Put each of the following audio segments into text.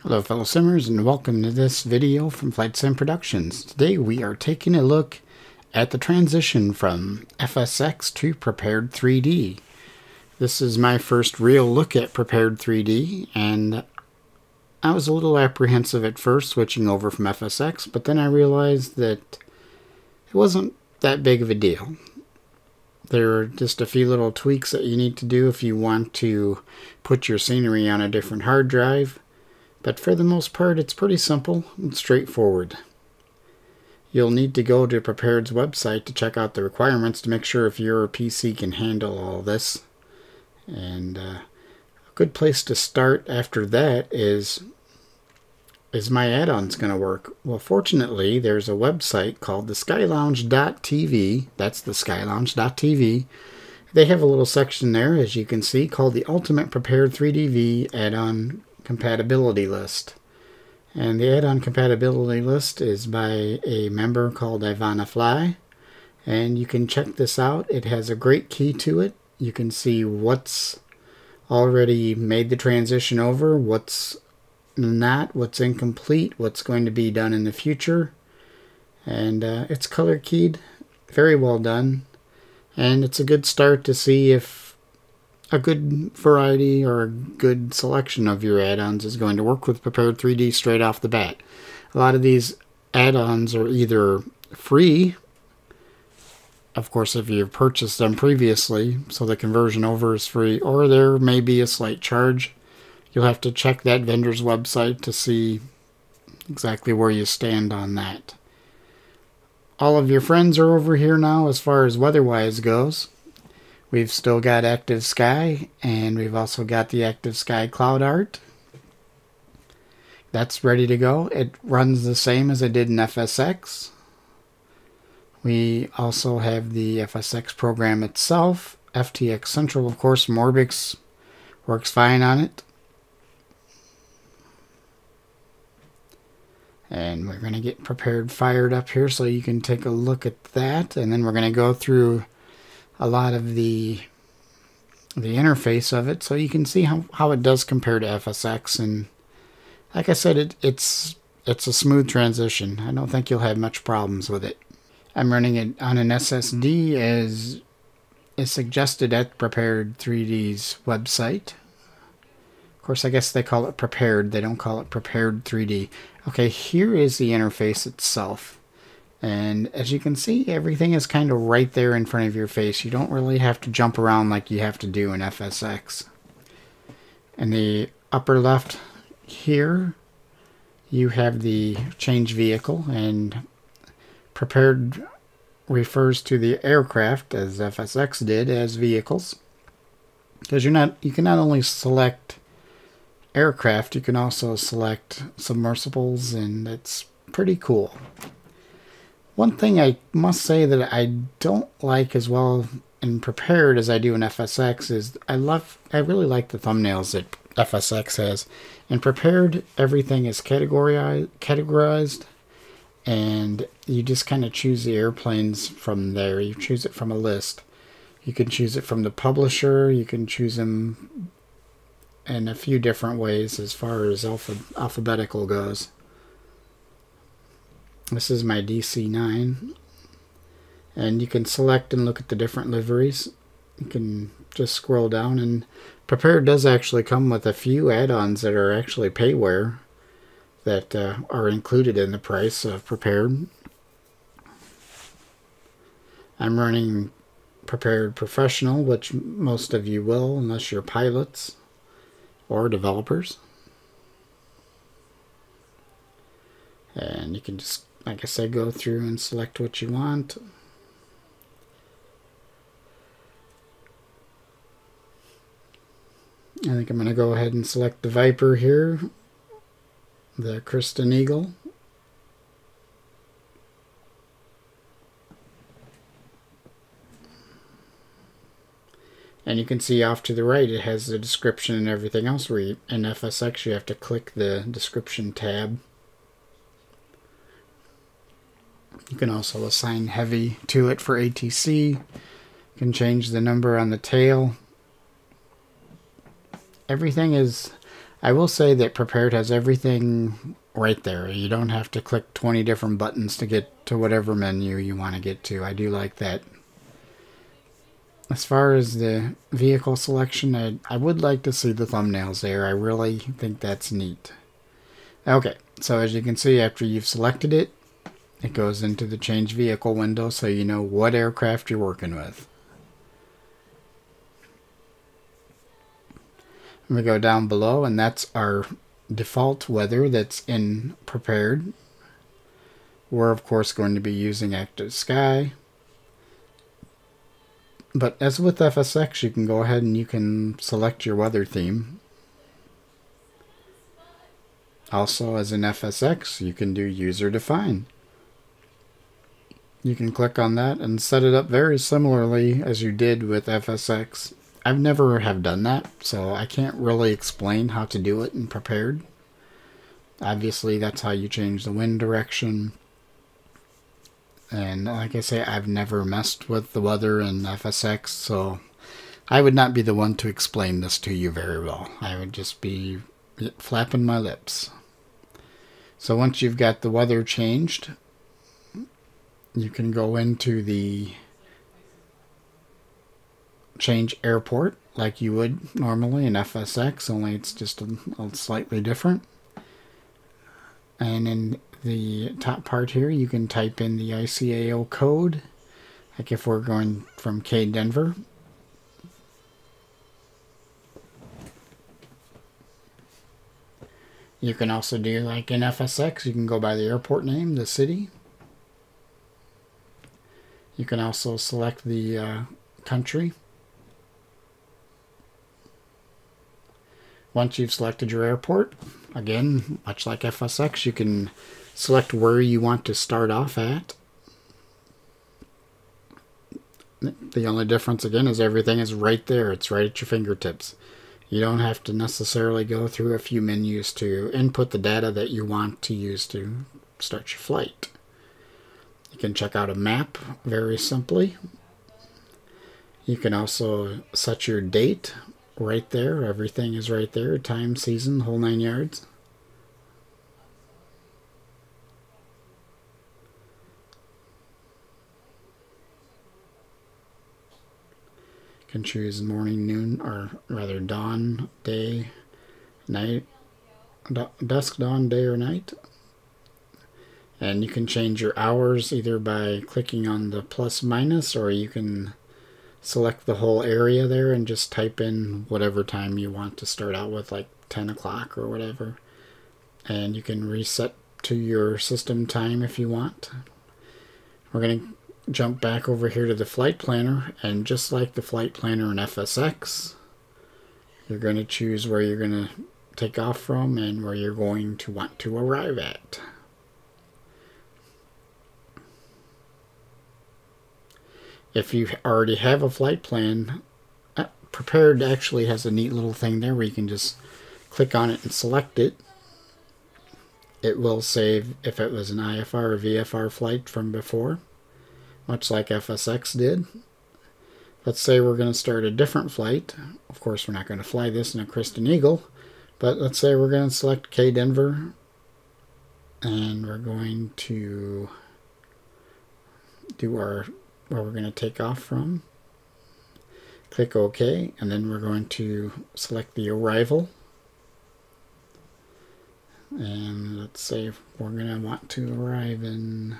Hello fellow simmers, and welcome to this video from FlightSim Productions. Today we are taking a look at the transition from FSX to Prepar3d. This is my first real look at Prepar3d, and I was a little apprehensive at first switching over from FSX, but then I realized that it wasn't that big of a deal. There are just a few little tweaks that you need to do if you want to put your scenery on a different hard drive. But for the most part, it's pretty simple and straightforward. You'll need to go to Prepar3d's website to check out the requirements to make sure if your PC can handle all this. And a good place to start after that is my add-ons going to work? Well, fortunately, there's a website called the skylounge.tv. That's the skylounge.tv. They have a little section there, as you can see, called the Ultimate Prepar3d V add-on Compatibility list. And the add-on compatibility list is by a member called Ivana Fly, and you can check this out. It has a great key to it. You can see what's already made the transition over, what's not, what's incomplete, what's going to be done in the future, and it's color keyed, very well done, and it's a good start to see if a good variety or a good selection of your add-ons is going to work with Prepar3d straight off the bat. A lot of these add-ons are either free, of course if you've purchased them previously, so the conversion over is free, or there may be a slight charge. You'll have to check that vendor's website to see exactly where you stand on that. All of your friends are over here now as far as weather-wise goes. We've still got Active Sky, and we've also got the Active Sky Cloud Art. That's ready to go. It runs the same as it did in FSX. We also have the FSX program itself. FTX Central, of course, Morbix works fine on it. And we're going to get Prepar3d fired up here so you can take a look at that. And then we're going to go through a lot of the interface of it so you can see how it does compare to FSX. And like I said, it's a smooth transition. I don't think you'll have much problems with it. I'm running it on an SSD as is suggested at Prepar3d's website. Of course, I guess they call it Prepar3d. They don't call it Prepar3d. Okay, here is the interface itself. And as you can see, everything is kind of right there in front of your face. You don't really have to jump around like you have to do in FSX. In the upper left here, you have the change vehicle, and Prepar3d refers to the aircraft, as FSX did, as vehicles. Because you can not only select aircraft, you can also select submersibles, and that's pretty cool. One thing I must say that I don't like as well in Prepar3d as I do in FSX is I really like the thumbnails that FSX has. In Prepar3d, everything is categorized, and you just kind of choose the airplanes from there. You choose it from a list. You can choose it from the publisher. You can choose them in a few different ways as far as alphabetical goes. This is my DC-9, and you can select and look at the different liveries. You can just scroll down, and Prepar3d does actually come with a few add-ons that are actually payware that are included in the price of Prepar3d. I'm running Prepar3d Professional, which most of you will, unless you're pilots or developers. And you can just, like I said, go through and select what you want. I think I'm going to go ahead and select the Viper here, the Kristen Eagle. And you can see off to the right it has the description and everything else, where in FSX you have to click the description tab. You can also assign heavy to it for ATC. You can change the number on the tail. Everything is I will say that Prepared has everything right there. You don't have to click 20 different buttons to get to whatever menu you want to get to. I do like that. As far as the vehicle selection, I would like to see the thumbnails there. I really think that's neat. Okay, so as you can see, after you've selected it, it goes into the change vehicle window so you know what aircraft you're working with. We go down below, and that's our default weather that's in Prepared. We're of course going to be using active sky. But as with FSX, you can go ahead and you can select your weather theme. Also, as in FSX, you can do user define. You can click on that and set it up very similarly as you did with FSX. I've never have done that, so I can't really explain how to do it in Prepared. Obviously, that's how you change the wind direction. And like I say, I've never messed with the weather in FSX, so I would not be the one to explain this to you very well. I would just be flapping my lips. So once you've got the weather changed, you can go into the change airport like you would normally in FSX, only it's just a slightly different. And in the top part here, you can type in the ICAO code, like if we're going from K Denver. You can also do like in FSX, you can go by the airport name, the city. You can also select the country. Once you've selected your airport, again, much like FSX, you can select where you want to start off at. The only difference, again, is everything is right there. It's right at your fingertips. You don't have to necessarily go through a few menus to input the data that you want to use to start your flight. You can check out a map very simply. You can also set your date right there. Everything is right there. Time, season, whole 9 yards. You can choose morning, noon, or rather dawn, day, night, dusk, dawn, day, or night. And you can change your hours either by clicking on the plus minus, or you can select the whole area there and just type in whatever time you want to start out with, like 10 o'clock or whatever. And you can reset to your system time if you want. We're going to jump back over here to the flight planner, and just like the flight planner in FSX, you're going to choose where you're going to take off from and where you're going to want to arrive at. If you already have a flight plan, Prepared actually has a neat little thing there where you can just click on it and select it. It will save if it was an IFR or VFR flight from before, much like FSX did. Let's say we're going to start a different flight. Of course, we're not going to fly this in a Kristen Eagle, but let's say we're going to select K Denver, and we're going to do where we're going to take off from. Click OK, and then we're going to select the arrival. And let's say we're going to want to arrive in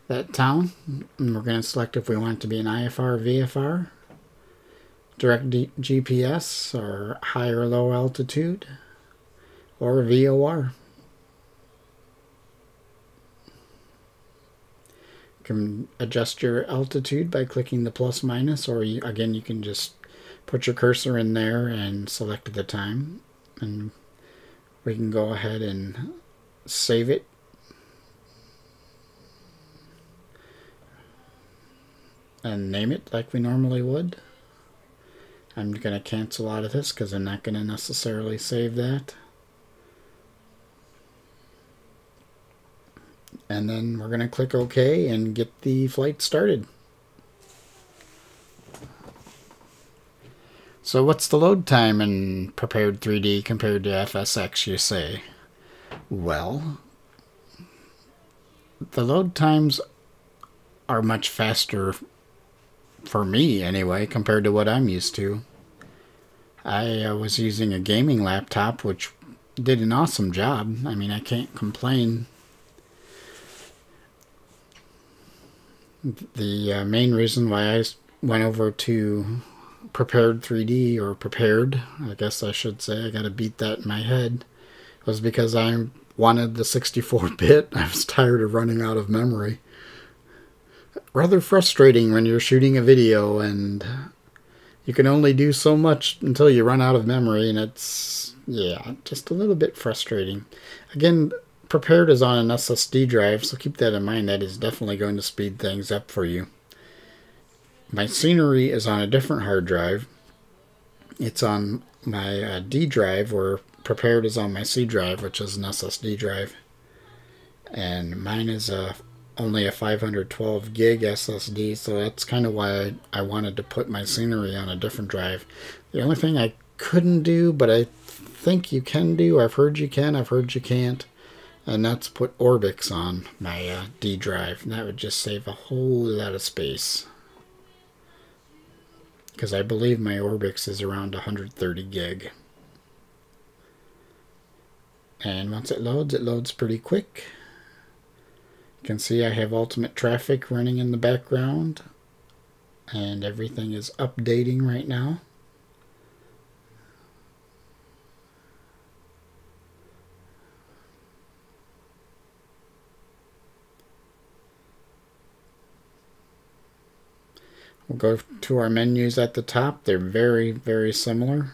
that town. And we're going to select if we want it to be an IFR or VFR, direct GPS, or high or low altitude, or VOR. You can adjust your altitude by clicking the plus minus, or again, you can just put your cursor in there and select the time, and we can go ahead and save it. And name it like we normally would. I'm going to cancel out of this because I'm not going to necessarily save that. And then we're going to click OK and get the flight started. So what's the load time in Prepar3d compared to FSX, you say? Well, the load times are much faster for me anyway compared to what I'm used to. I was using a gaming laptop which did an awesome job. I mean, I can't complain. The main reason why I went over to Prepar3d, or Prepared, I guess I should say, I gotta beat that in my head, was because I wanted the 64-bit. I was tired of running out of memory. Rather frustrating when you're shooting a video and you can only do so much until you run out of memory, and it's, yeah, just a little bit frustrating. Again, Prepared is on an SSD drive, so keep that in mind. That is definitely going to speed things up for you. My scenery is on a different hard drive. It's on my D drive, where Prepared is on my C drive, which is an SSD drive. And mine is only a 512 gig SSD, so that's kind of why I wanted to put my scenery on a different drive. The only thing I couldn't do, but I think you can do, I've heard you can, I've heard you can't, and that's put Orbix on my D drive. And that would just save a whole lot of space, because I believe my Orbix is around 130 gig. And once it loads pretty quick. You can see I have ultimate traffic running in the background, and everything is updating right now. We'll go to our menus at the top. They're very, very similar.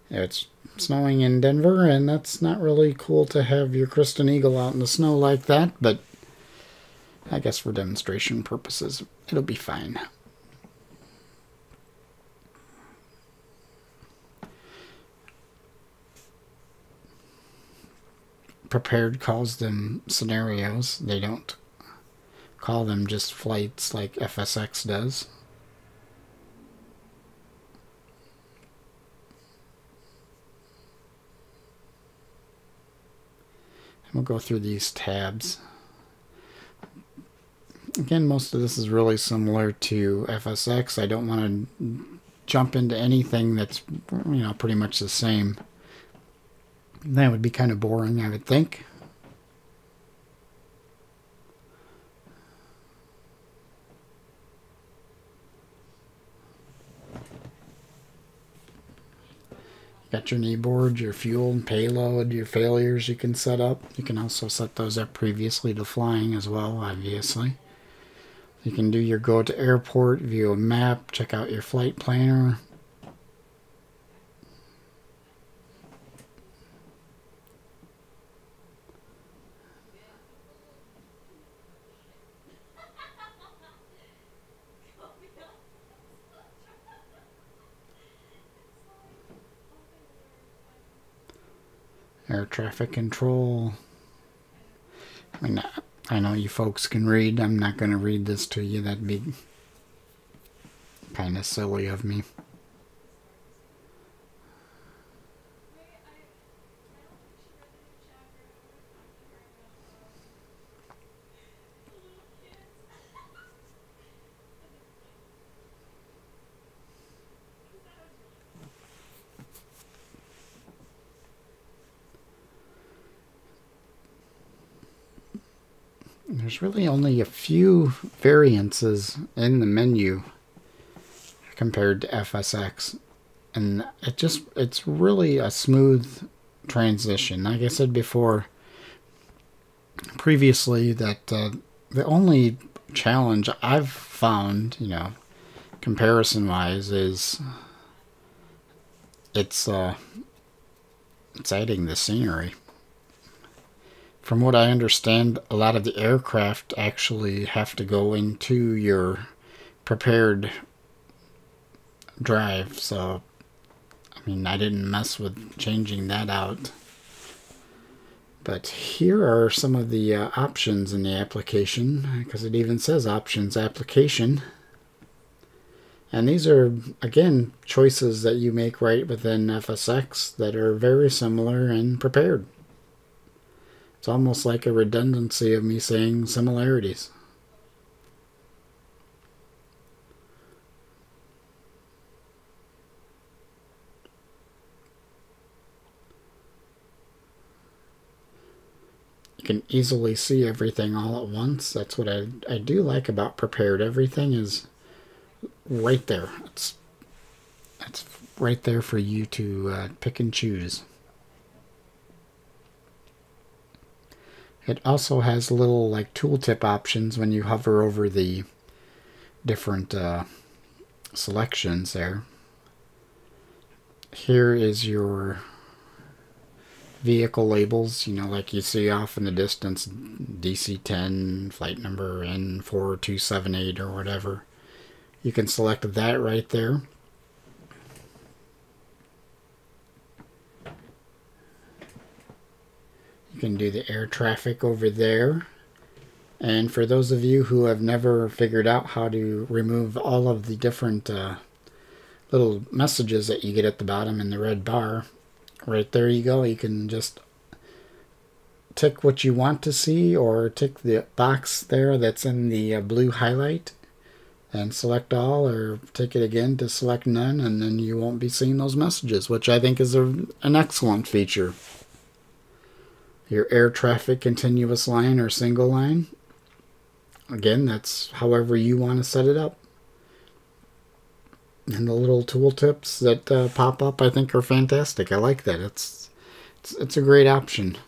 It's snowing in Denver, and that's not really cool to have your Kristen Eagle out in the snow like that, but I guess for demonstration purposes, it'll be fine. Prepared calls them scenarios. They don't call them just flights like FSX does. And we'll go through these tabs. Again, most of this is really similar to FSX. I don't want to jump into anything that's, you know, pretty much the same. That would be kind of boring, I would think. Got your kneeboard, your fuel and payload, your failures you can set up. You can also set those up previously to flying as well, obviously. You can do your go to airport, view a map, check out your flight planner. Air traffic control. I mean, I know you folks can read. I'm not going to read this to you. That'd be kind of silly of me. There's really only a few variances in the menu compared to FSX, and it's really a smooth transition. Like I said before, previously, that the only challenge I've found, you know, comparison wise, is it's adding the scenery. From what I understand, a lot of the aircraft actually have to go into your prepared drive, so I mean, I didn't mess with changing that out. But here are some of the options in the application, because it even says options application. And these are, again, choices that you make right within FSX that are very similar and prepared. It's almost like a redundancy of me saying similarities. You can easily see everything all at once. That's what I do like about Prepared. Everything is right there. It's right there for you to pick and choose. It also has little like tooltip options when you hover over the different selections there. Here is your vehicle labels, you know, like you see off in the distance, DC-10, flight number N4278 or whatever. You can select that right there. You can do the air traffic over there. And for those of you who have never figured out how to remove all of the different little messages that you get at the bottom in the red bar, right there you go. You can just tick what you want to see or tick the box there that's in the blue highlight and select all, or tick it again to select none, and then you won't be seeing those messages, which I think is an excellent feature. Your air traffic continuous line or single line. Again, that's however you want to set it up. And the little tooltips that pop up, I think, are fantastic. I like that. It's a great option.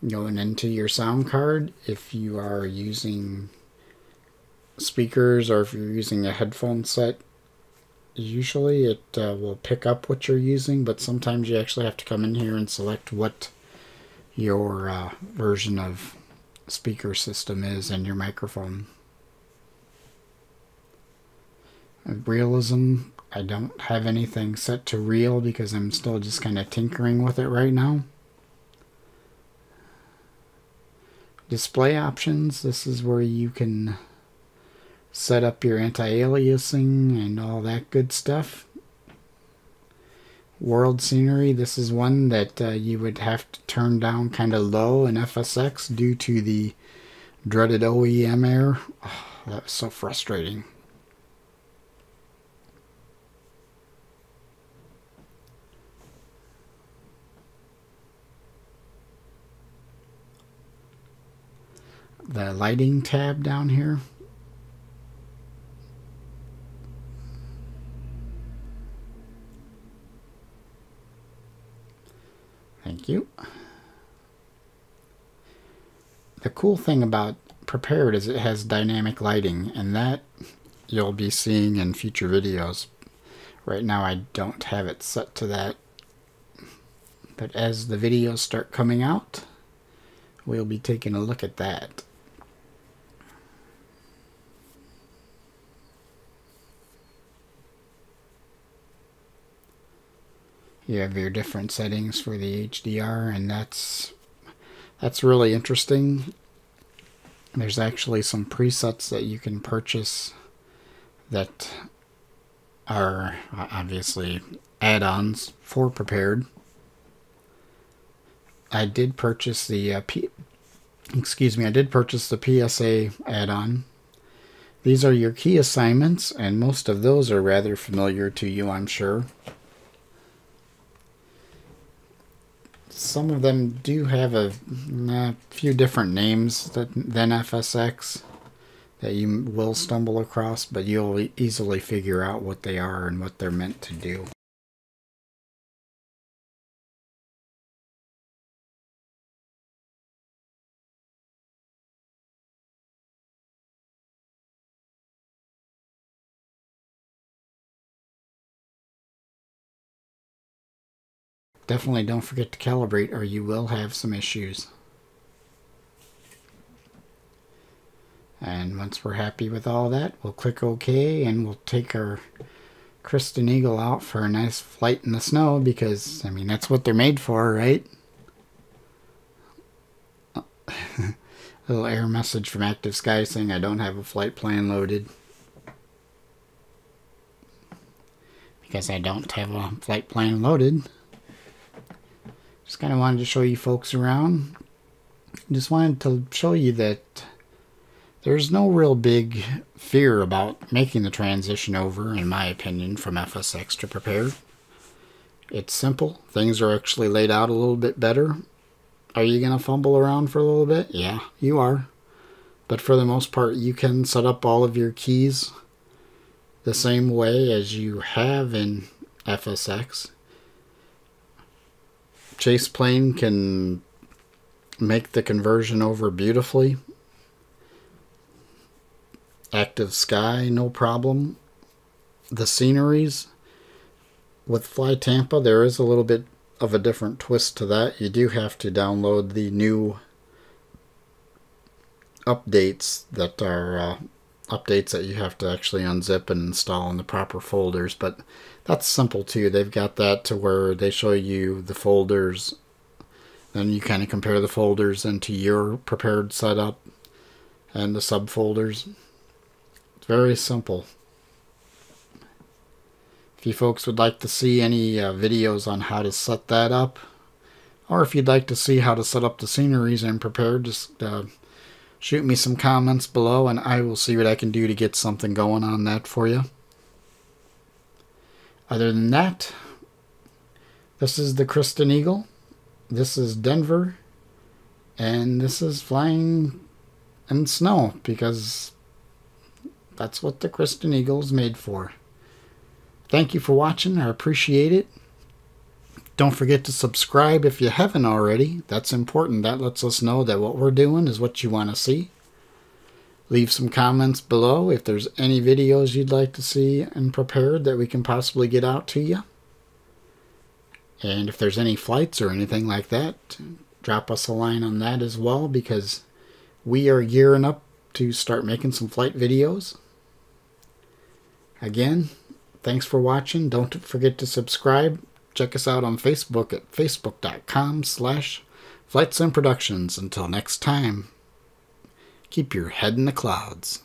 Going into your sound card, if you are using speakers or if you're using a headphone set, usually it will pick up what you're using, but sometimes you actually have to come in here and select what your version of speaker system is and your microphone. Realism, I don't have anything set to real because I'm still just kind of tinkering with it right now. Display options, this is where you can set up your anti-aliasing and all that good stuff. World scenery, this is one that you would have to turn down kind of low in FSX due to the dreaded OEM error. Oh, that was so frustrating. The lighting tab down here. Thank you. The cool thing about Prepared is it has dynamic lighting, and that you'll be seeing in future videos. Right now I don't have it set to that, but as the videos start coming out, we'll be taking a look at that. You have your different settings for the HDR, and that's really interesting. There's actually some presets that you can purchase that are obviously add-ons for Prepared. I did purchase the PSA add-on. These are your key assignments, and most of those are rather familiar to you, I'm sure. Some of them do have a few different names than FSX that you will stumble across, but you'll easily figure out what they are and what they're meant to do. definitely don't forget to calibrate or you will have some issues. And once we're happy with all that, we'll click OK and we'll take our Christen Eagle out for a nice flight in the snow because, I mean, that's what they're made for, right? Little error message from Active Sky saying I don't have a flight plan loaded. Because I don't have a flight plan loaded. Just kind of wanted to show you folks around. Just wanted to show you that there's no real big fear about making the transition over, in my opinion, from FSX to Prepar. It's simple. Things are actually laid out a little bit better. Are you going to fumble around for a little bit? Yeah, you are. But for the most part, you can set up all of your keys the same way as you have in FSX. Chase Plane can make the conversion over beautifully. Active Sky, no problem. The sceneries with Fly Tampa, there is a little bit of a different twist to that. You do have to download the new updates that are updates that you have to actually unzip and install in the proper folders, but that's simple too. They've got that to where they show you the folders, then you kind of compare the folders into your prepared setup and the subfolders. It's very simple. If you folks would like to see any videos on how to set that up, or if you'd like to see how to set up the sceneries in Prepar, just shoot me some comments below and I will see what I can do to get something going on that for you. Other than that, this is the Christen Eagle, this is Denver, and this is flying in snow because that's what the Christen Eagle is made for. Thank you for watching. I appreciate it. Don't forget to subscribe if you haven't already. That's important. That lets us know that what we're doing is what you want to see. Leave some comments below if there's any videos you'd like to see and prepared that we can possibly get out to you. And if there's any flights or anything like that, drop us a line on that as well, because we are gearing up to start making some flight videos. Again, thanks for watching. Don't forget to subscribe. Check us out on Facebook at facebook.com/FlightSim Productions. Until next time, keep your head in the clouds.